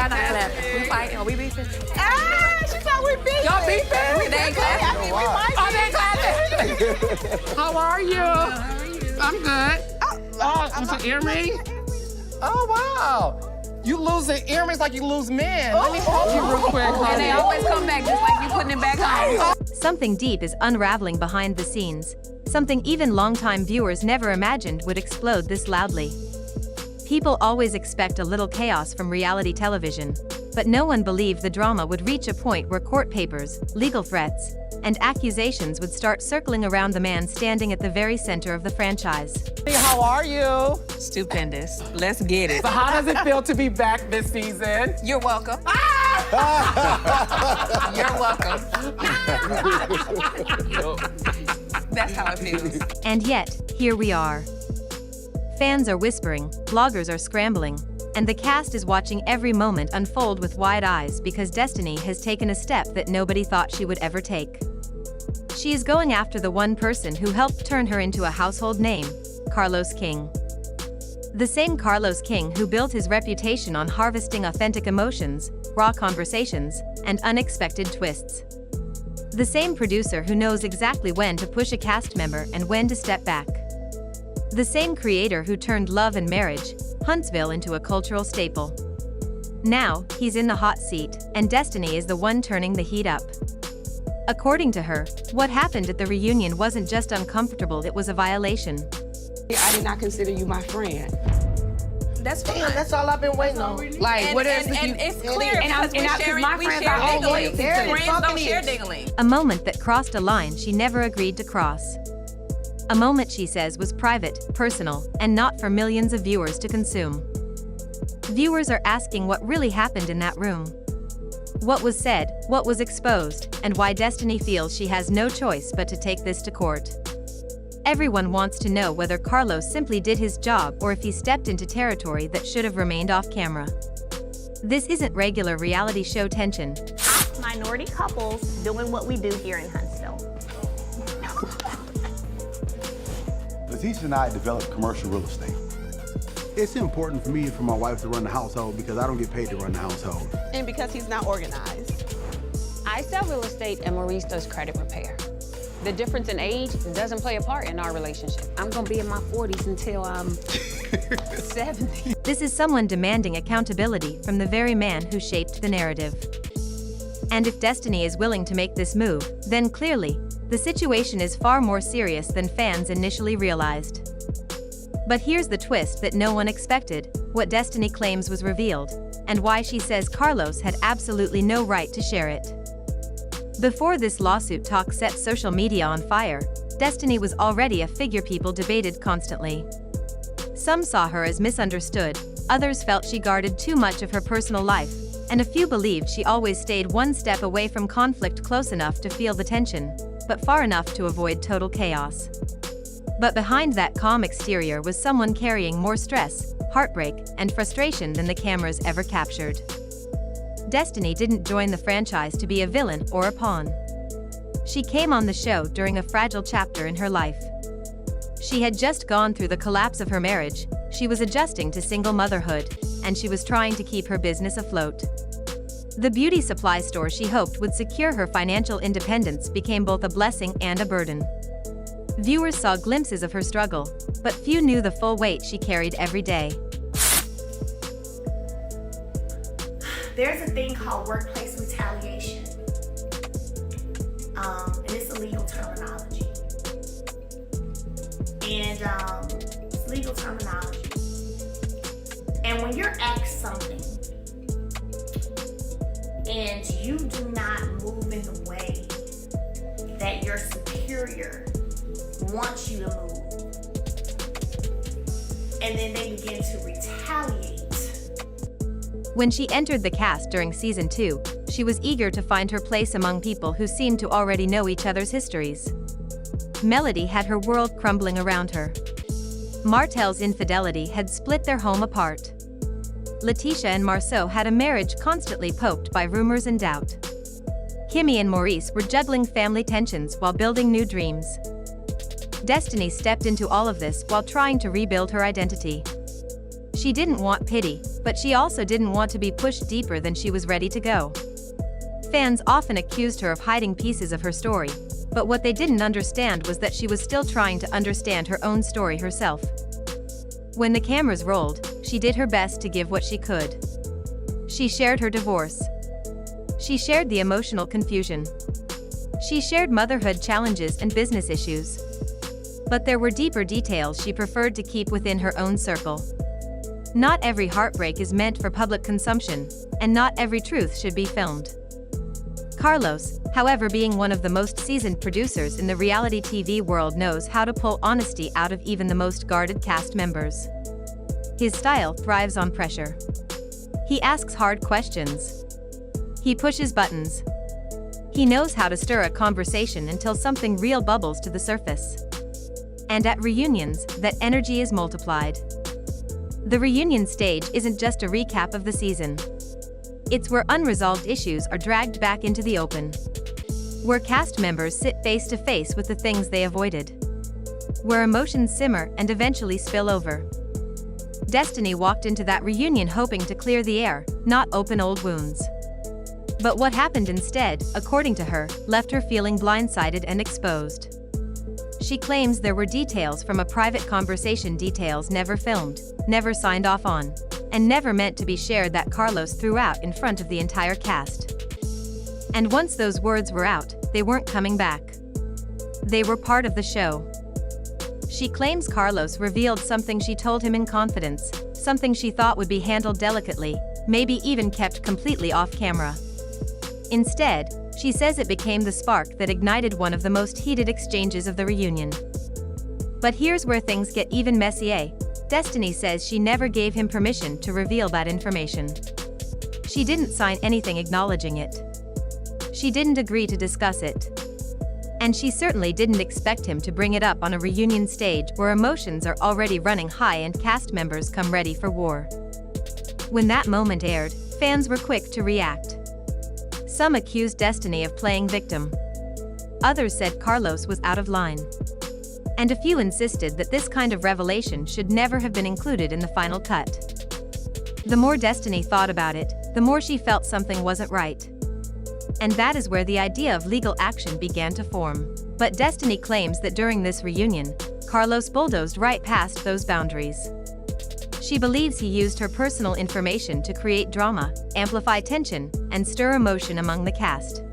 Y'all not clapping. We fighting. Are we beefing? Ah, she thought we beefing. Y'all beefing? They ain't clapping. I mean, we might They ain't clapping. How are you? I'm good. Oh, some earrings? Oh, wow. You losing earrings like you lose men. Let me help you real quick, honey. And they always come back just like you putting it back on. Something deep is unraveling behind the scenes. Something even longtime viewers never imagined would explode this loudly. People always expect a little chaos from reality television, but no one believed the drama would reach a point where court papers, legal threats, and accusations would start circling around the man standing at the very center of the franchise. Hey, how are you? Stupendous. Let's get it. So how does it feel to be back this season? You're welcome. You're welcome. That's how it feels. And yet, here we are. Fans are whispering, bloggers are scrambling, and the cast is watching every moment unfold with wide eyes because Destiny has taken a step that nobody thought she would ever take. She is going after the one person who helped turn her into a household name, Carlos King. The same Carlos King who built his reputation on harvesting authentic emotions, raw conversations, and unexpected twists. The same producer who knows exactly when to push a cast member and when to step back. The same creator who turned Love and Marriage, Huntsville into a cultural staple. Now, he's in the hot seat, and Destiny is the one turning the heat up. According to her, what happened at the reunion wasn't just uncomfortable, it was a violation. I did not consider you my friend. That's fine. That's all I've been waiting on. Like, what else? And it's clear And because my we friends share are always diggly. there. Friends don't share diggly. A moment that crossed a line she never agreed to cross. A moment she says was private, personal, and not for millions of viewers to consume. Viewers are asking what really happened in that room. What was said, what was exposed, and why Destiny feels she has no choice but to take this to court. Everyone wants to know whether Carlos simply did his job or if he stepped into territory that should have remained off camera. This isn't regular reality show tension. Minority couples doing what we do here in Huntsville. Letitia and I developed commercial real estate. It's important for me for my wife to run the household because I don't get paid to run the household. And because he's not organized. I sell real estate and Maurice does credit repair. The difference in age doesn't play a part in our relationship. I'm gonna be in my 40s until I'm 70. This is someone demanding accountability from the very man who shaped the narrative. And if Destiny is willing to make this move, then clearly, the situation is far more serious than fans initially realized. But here's the twist that no one expected: what Destiny claims was revealed, and why she says Carlos had absolutely no right to share it. Before this lawsuit talk set social media on fire, Destiny was already a figure people debated constantly. Some saw her as misunderstood, others felt she guarded too much of her personal life, and a few believed she always stayed one step away from conflict, close enough to feel the tension, but far enough to avoid total chaos. But behind that calm exterior was someone carrying more stress, heartbreak, and frustration than the cameras ever captured. Destiny didn't join the franchise to be a villain or a pawn. She came on the show during a fragile chapter in her life. She had just gone through the collapse of her marriage, she was adjusting to single motherhood, and she was trying to keep her business afloat. The beauty supply store she hoped would secure her financial independence became both a blessing and a burden. Viewers saw glimpses of her struggle, but few knew the full weight she carried every day. There's a thing called workplace retaliation, and it's a legal terminology. And it's legal terminology. And when you're asked something, and you do not move in the way that your superior wants you to move, and then they begin to retaliate. When she entered the cast during season 2, she was eager to find her place among people who seemed to already know each other's histories. Melody had her world crumbling around her. Martell's infidelity had split their home apart. Letitia and Marceau had a marriage constantly poked by rumors and doubt. Kimmy and Maurice were juggling family tensions while building new dreams. Destiny stepped into all of this while trying to rebuild her identity. She didn't want pity, but she also didn't want to be pushed deeper than she was ready to go. Fans often accused her of hiding pieces of her story, but what they didn't understand was that she was still trying to understand her own story herself. When the cameras rolled, she did her best to give what she could. She shared her divorce. She shared the emotional confusion. She shared motherhood challenges and business issues. But there were deeper details she preferred to keep within her own circle. Not every heartbreak is meant for public consumption, and not every truth should be filmed. Carlos, however, being one of the most seasoned producers in the reality TV world, knows how to pull honesty out of even the most guarded cast members. His style thrives on pressure. He asks hard questions. He pushes buttons. He knows how to stir a conversation until something real bubbles to the surface. And at reunions, that energy is multiplied. The reunion stage isn't just a recap of the season. It's where unresolved issues are dragged back into the open. Where cast members sit face to face with the things they avoided. Where emotions simmer and eventually spill over. Destiny walked into that reunion hoping to clear the air, not open old wounds. But what happened instead, according to her, left her feeling blindsided and exposed. She claims there were details from a private conversation, details never filmed, never signed off on, and never meant to be shared, that Carlos threw out in front of the entire cast. And once those words were out, they weren't coming back. They were part of the show. She claims Carlos revealed something she told him in confidence, something she thought would be handled delicately, maybe even kept completely off camera. Instead, she says it became the spark that ignited one of the most heated exchanges of the reunion. But here's where things get even messier. Destiny says she never gave him permission to reveal that information. She didn't sign anything acknowledging it. She didn't agree to discuss it. And she certainly didn't expect him to bring it up on a reunion stage where emotions are already running high and cast members come ready for war. When that moment aired, fans were quick to react. Some accused Destiny of playing victim. Others said Carlos was out of line. And a few insisted that this kind of revelation should never have been included in the final cut. The more Destiny thought about it, the more she felt something wasn't right. And that is where the idea of legal action began to form. But Destiny claims that during this reunion, Carlos bulldozed right past those boundaries. She believes he used her personal information to create drama, amplify tension, and stir emotion among the cast.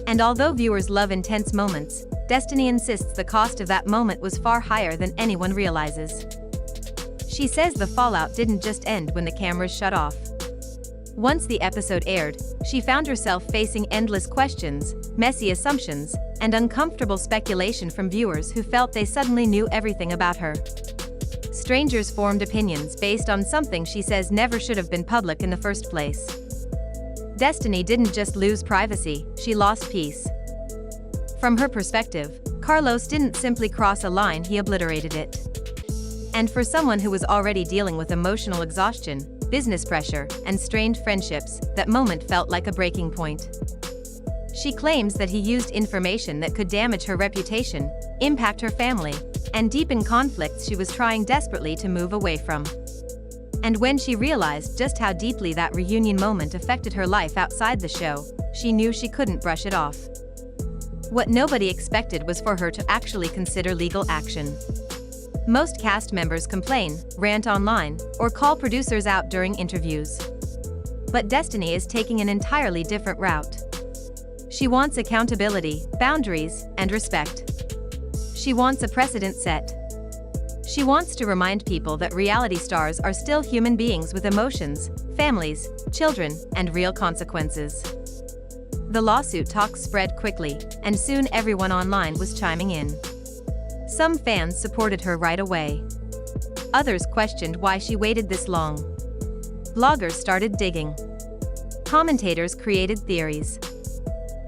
And although viewers love intense moments, Destiny insists the cost of that moment was far higher than anyone realizes. She says the fallout didn't just end when the cameras shut off. Once the episode aired, she found herself facing endless questions, messy assumptions, and uncomfortable speculation from viewers who felt they suddenly knew everything about her. Strangers formed opinions based on something she says never should have been public in the first place. Destiny didn't just lose privacy, she lost peace. From her perspective, Carlos didn't simply cross a line, he obliterated it. And for someone who was already dealing with emotional exhaustion, business pressure, and strained friendships, that moment felt like a breaking point. She claims that he used information that could damage her reputation, impact her family, and deepen conflicts she was trying desperately to move away from. And when she realized just how deeply that reunion moment affected her life outside the show, she knew she couldn't brush it off. What nobody expected was for her to actually consider legal action. Most cast members complain, rant online, or call producers out during interviews. But Destiny is taking an entirely different route. She wants accountability, boundaries, and respect. She wants a precedent set. She wants to remind people that reality stars are still human beings with emotions, families, children, and real consequences. The lawsuit talks spread quickly, and soon everyone online was chiming in. Some fans supported her right away. Others questioned why she waited this long. Bloggers started digging. Commentators created theories.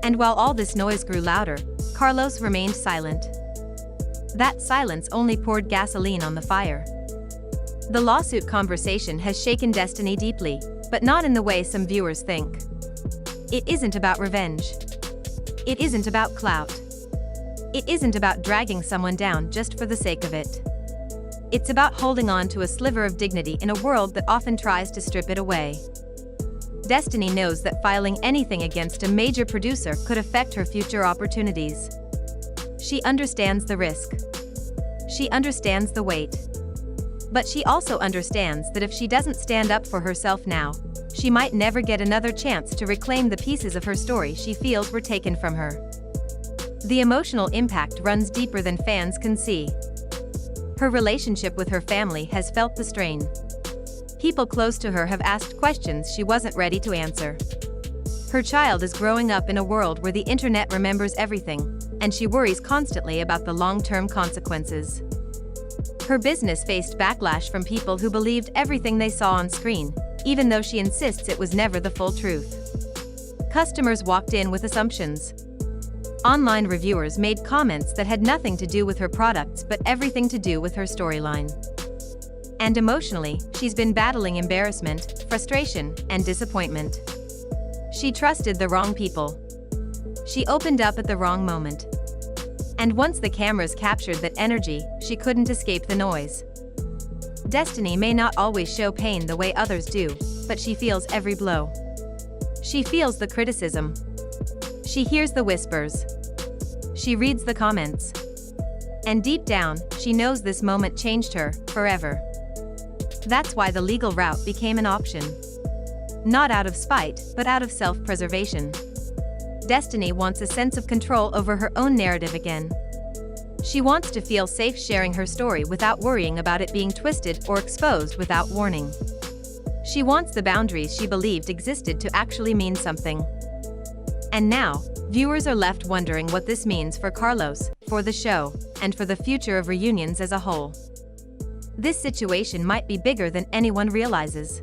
And while all this noise grew louder, Carlos remained silent. That silence only poured gasoline on the fire. The lawsuit conversation has shaken Destiny deeply, but not in the way some viewers think. It isn't about revenge. It isn't about clout. It isn't about dragging someone down just for the sake of it. It's about holding on to a sliver of dignity in a world that often tries to strip it away. Destiny knows that filing anything against a major producer could affect her future opportunities. She understands the risk. She understands the weight. But she also understands that if she doesn't stand up for herself now, she might never get another chance to reclaim the pieces of her story she feels were taken from her. The emotional impact runs deeper than fans can see. Her relationship with her family has felt the strain. People close to her have asked questions she wasn't ready to answer. Her child is growing up in a world where the internet remembers everything, and she worries constantly about the long-term consequences. Her business faced backlash from people who believed everything they saw on screen, even though she insists it was never the full truth. Customers walked in with assumptions. Online reviewers made comments that had nothing to do with her products but everything to do with her storyline. And emotionally, she's been battling embarrassment, frustration, and disappointment. She trusted the wrong people. She opened up at the wrong moment. And once the cameras captured that energy, she couldn't escape the noise. Destiny may not always show pain the way others do, but she feels every blow. She feels the criticism. She hears the whispers. She reads the comments. And deep down, she knows this moment changed her, forever. That's why the legal route became an option. Not out of spite, but out of self-preservation. Destiny wants a sense of control over her own narrative again. She wants to feel safe sharing her story without worrying about it being twisted or exposed without warning. She wants the boundaries she believed existed to actually mean something. And now, viewers are left wondering what this means for Carlos, for the show, and for the future of reunions as a whole. This situation might be bigger than anyone realizes.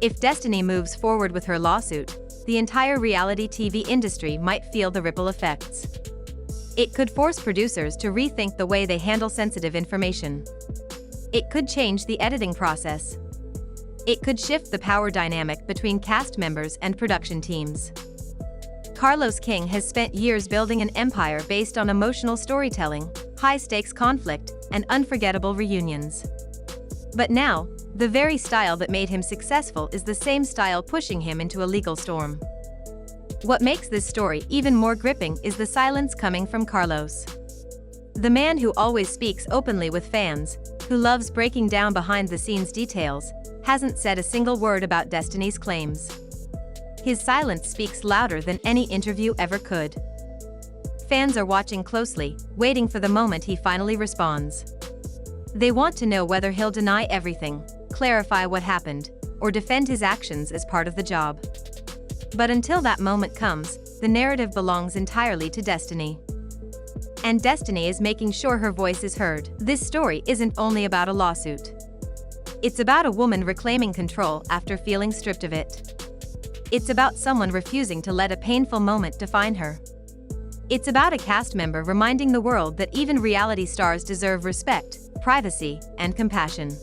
If Destiny moves forward with her lawsuit, the entire reality TV industry might feel the ripple effects. It could force producers to rethink the way they handle sensitive information. It could change the editing process. It could shift the power dynamic between cast members and production teams. Carlos King has spent years building an empire based on emotional storytelling, high-stakes conflict, and unforgettable reunions. But now, the very style that made him successful is the same style pushing him into a legal storm. What makes this story even more gripping is the silence coming from Carlos. The man who always speaks openly with fans, who loves breaking down behind-the-scenes details, hasn't said a single word about Destiny's claims. His silence speaks louder than any interview ever could. Fans are watching closely, waiting for the moment he finally responds. They want to know whether he'll deny everything, clarify what happened, or defend his actions as part of the job. But until that moment comes, the narrative belongs entirely to Destiny. And Destiny is making sure her voice is heard. This story isn't only about a lawsuit. It's about a woman reclaiming control after feeling stripped of it. It's about someone refusing to let a painful moment define her. It's about a cast member reminding the world that even reality stars deserve respect, privacy, and compassion.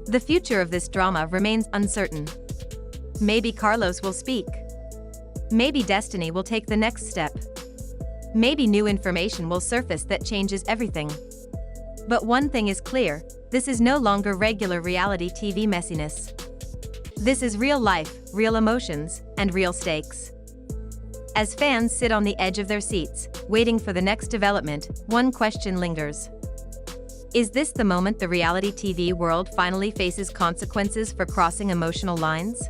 The future of this drama remains uncertain. Maybe Carlos will speak. Maybe Destiny will take the next step. Maybe new information will surface that changes everything. But one thing is clear, this is no longer regular reality TV messiness. This is real life, real emotions, and real stakes. As fans sit on the edge of their seats, waiting for the next development, one question lingers. Is this the moment the reality TV world finally faces consequences for crossing emotional lines?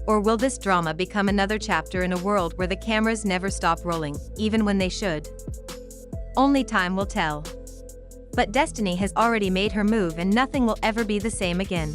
Or will this drama become another chapter in a world where the cameras never stop rolling, even when they should? Only time will tell. But Destiny has already made her move and nothing will ever be the same again.